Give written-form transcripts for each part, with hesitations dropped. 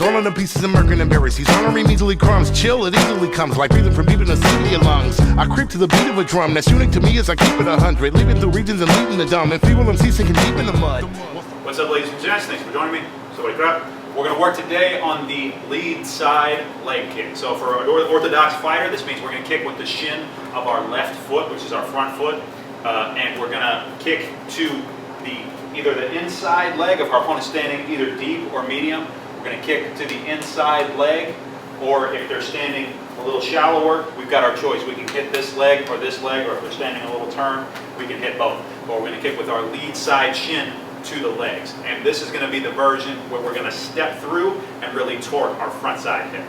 All on the pieces of merkin and berries. He's honoring measly crumbs. Chill, it easily comes like breathing from deep in the sea of your lungs. I creep to the beat of a drum that's unique to me as I keep it 100. Leaving through regions and leaving the dumb. And feeble MC sinking deep in the mud. What's up, ladies and gents? Thanks for joining me. So we're going to work today on the lead side leg kick. So for an orthodox fighter, this means we're going to kick with the shin of our left foot, which is our front foot. And we're going to kick to either the inside leg if our opponent's standing either deep or medium. We're going to kick to the inside leg, or if they're standing a little shallower, we've got our choice. We can hit this leg, or if they're standing a little turn, we can hit both. But we're going to kick with our lead side shin to the legs. And this is going to be the version where we're going to step through and really torque our front side hip.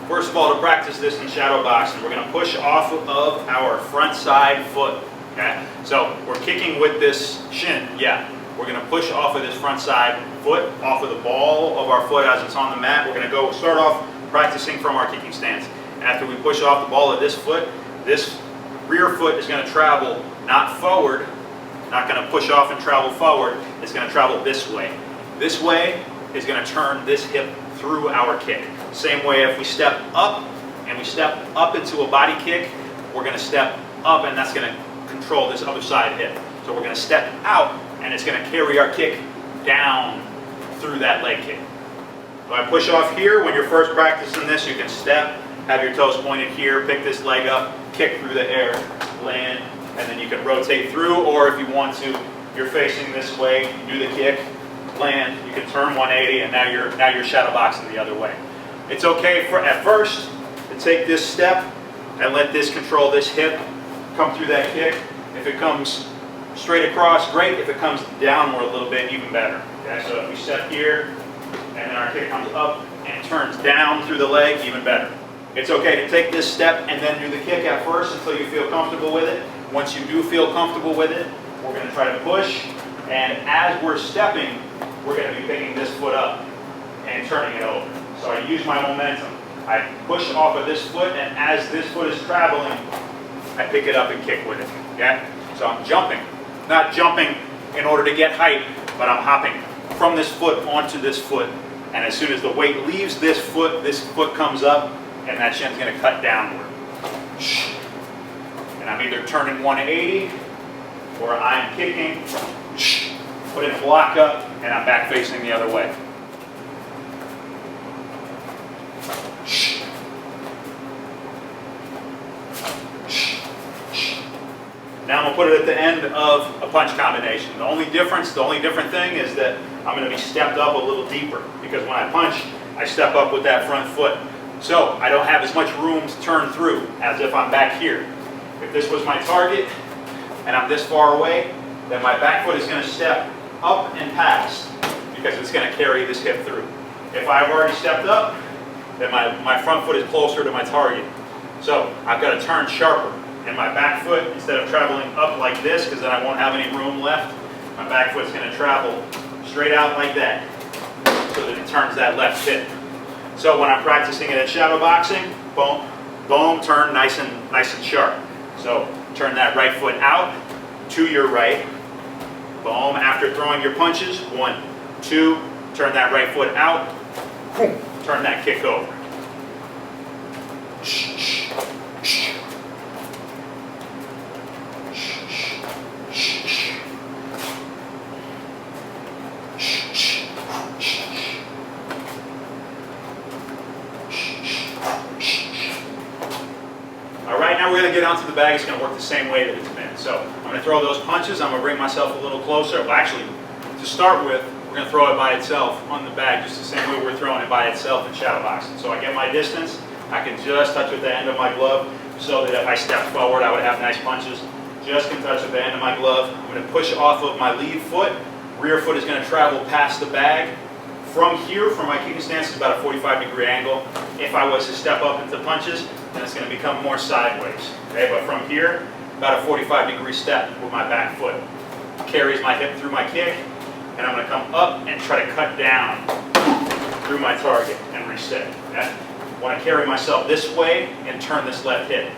First of all, to practice this in shadow boxing, we're going to push off of our front side foot. Okay? So we're kicking with this shin, We're going to push off of this front side foot, off of the ball of our foot as it's on the mat. We're going to start off practicing from our kicking stance. After we push off the ball of this foot, this rear foot is going to travel not forward, not going to push off and travel forward, it's going to travel this way. This way is going to turn this hip through our kick. Same way if we step up and we step up into a body kick, we're going to step up and that's going to control this other side hip. So we're going to step out and it's going to carry our kick down through that leg kick. So I push off here. When you're first practicing this, you can step, have your toes pointed here, pick this leg up, kick through the air, land, and then you can rotate through, or if you want to, you're facing this way, you do the kick, land, you can turn 180, and now you're shadow boxing the other way. It's okay at first to take this step and let this control this hip, come through that kick. If it comes straight across, great. If it comes downward a little bit, even better. Okay, so if we step here, and then our kick comes up and turns down through the leg, even better. It's okay to take this step and then do the kick at first until you feel comfortable with it. Once you do feel comfortable with it, we're going to try to push. And as we're stepping, we're going to be picking this foot up and turning it over. So I use my momentum. I push off of this foot, and as this foot is traveling, I pick it up and kick with it. Okay? So I'm jumping. Not jumping in order to get height, but I'm hopping from this foot onto this foot. And as soon as the weight leaves this foot comes up, and that shin's going to cut downward. And I'm either turning 180, or I'm kicking, putting a block up, and I'm back facing the other way. Now I'm going to put it at the end of a punch combination. The only different thing is that I'm going to be stepped up a little deeper, because when I punch, I step up with that front foot. So I don't have as much room to turn through as if I'm back here. If this was my target and I'm this far away, then my back foot is going to step up and past, because it's going to carry this hip through. If I've already stepped up, then my front foot is closer to my target. So I've got to turn sharper. And my back foot, instead of traveling up like this, because then I won't have any room left, my back foot's going to travel straight out like that, so that it turns that left hip. So when I'm practicing it at shadow boxing, boom, boom, turn nice and sharp. So turn that right foot out to your right. Boom, after throwing your punches, 1, 2, turn that right foot out, boom, turn that kick over. Now we're going to get onto the bag. It's going to work the same way that it's been. So I'm going to throw those punches. I'm going to bring myself a little closer. Well, actually, to start with, we're going to throw it by itself on the bag, just the same way we're throwing it by itself in shadow boxing. So I get my distance. I can just touch with the end of my glove, so that if I step forward, I would have nice punches. Just can touch with the end of my glove. I'm going to push off of my lead foot. Rear foot is going to travel past the bag. From here, from my kicking stance, is about a 45-degree angle. If I was to step up into punches, then it's going to become more sideways. Okay, but from here, about a 45-degree step with my back foot. Carries my hip through my kick, and I'm going to come up and try to cut down through my target and reset. Okay? I want to carry myself this way and turn this left hip.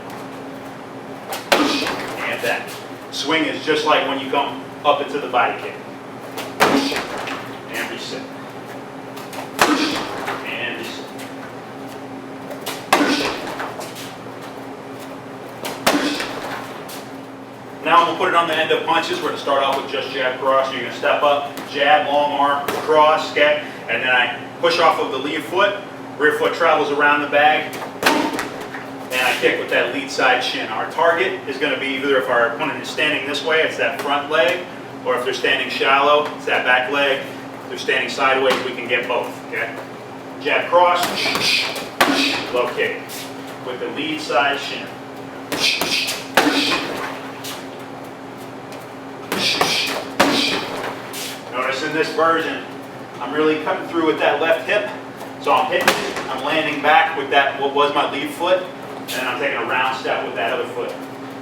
And that. Swing is just like when you come up into the body kick. And reset. now I'm going to put it on the end of punches. We're going to start off with just jab, cross. You're going to step up, jab, long arm, cross, okay? And then I push off of the lead foot. Rear foot travels around the bag. And I kick with that lead side shin. Our target is going to be either if our opponent is standing this way, it's that front leg, or if they're standing shallow, it's that back leg. If they're standing sideways, we can get both, okay? Jab, cross, low kick with the lead side shin. Notice in this version, I'm really cutting through with that left hip. So I'm hitting it, I'm landing back with that, what was my lead foot, and then I'm taking a round step with that other foot.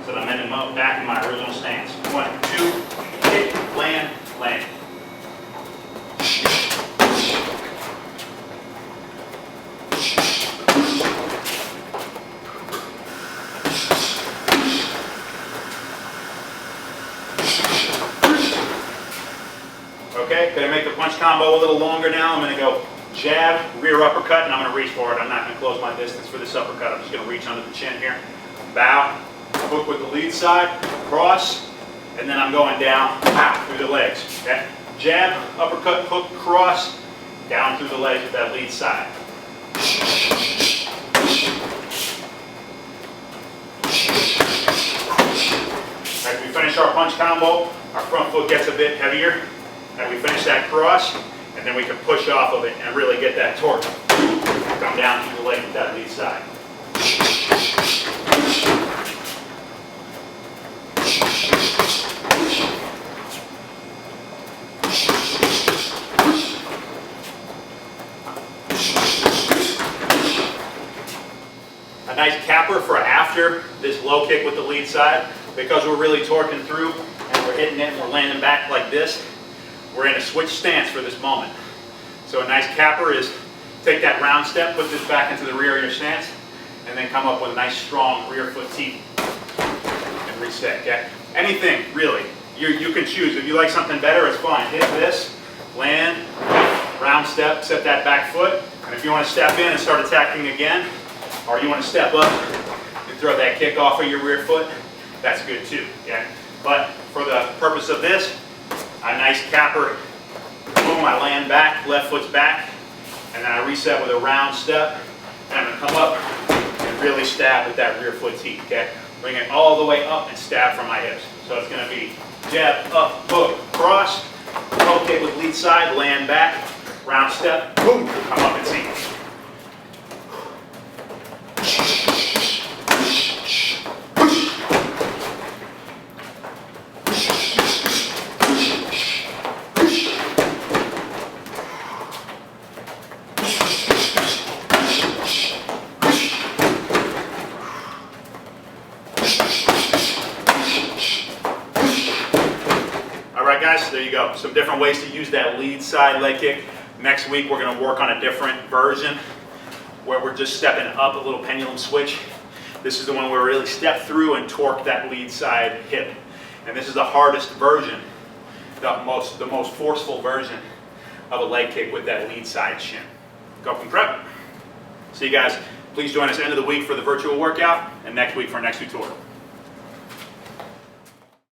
So that I'm ending back in my original stance. 1, 2, hit, land, land. Okay, gonna make the punch combo a little longer now. I'm gonna go jab, rear uppercut, and I'm gonna reach forward. I'm not gonna close my distance for this uppercut. I'm just gonna reach under the chin here. Bow, hook with the lead side, cross, and then I'm going down through the legs. Okay? Jab, uppercut, hook, cross, down through the legs with that lead side. As we finish our punch combo, our front foot gets a bit heavier. And we finish that cross, and then we can push off of it and really get that torque. Come down through the leg with that lead side. A nice capper for after this low kick with the lead side, because we're really torquing through and we're hitting it and we're landing back like this. We're in a switch stance for this moment. So a nice capper is take that round step, put this back into the rear of your stance, and then come up with a nice strong rear foot teep and reset, okay? Anything, really. You can choose. If you like something better, it's fine. Hit this, land, round step, set that back foot, and if you want to step in and start attacking again, or you want to step up and throw that kick off of your rear foot, that's good too, okay? But for the purpose of this, a nice capper, boom, I land back, left foot's back, and then I reset with a round step, and I'm gonna come up and really stab with that rear foot teep, okay? Bring it all the way up and stab from my hips. So it's gonna be jab, up, hook, cross, low kick with lead side, land back, round step, boom, come up and teep. Guys, there you go. Some different ways to use that lead side leg kick. Next week we're going to work on a different version where we're just stepping up a little pendulum switch. This is the one where we really step through and torque that lead side hip. And this is the hardest version, the most forceful version of a leg kick with that lead side shin. Go from prep. See you guys. Please join us end of the week for the virtual workout and next week for our next tutorial.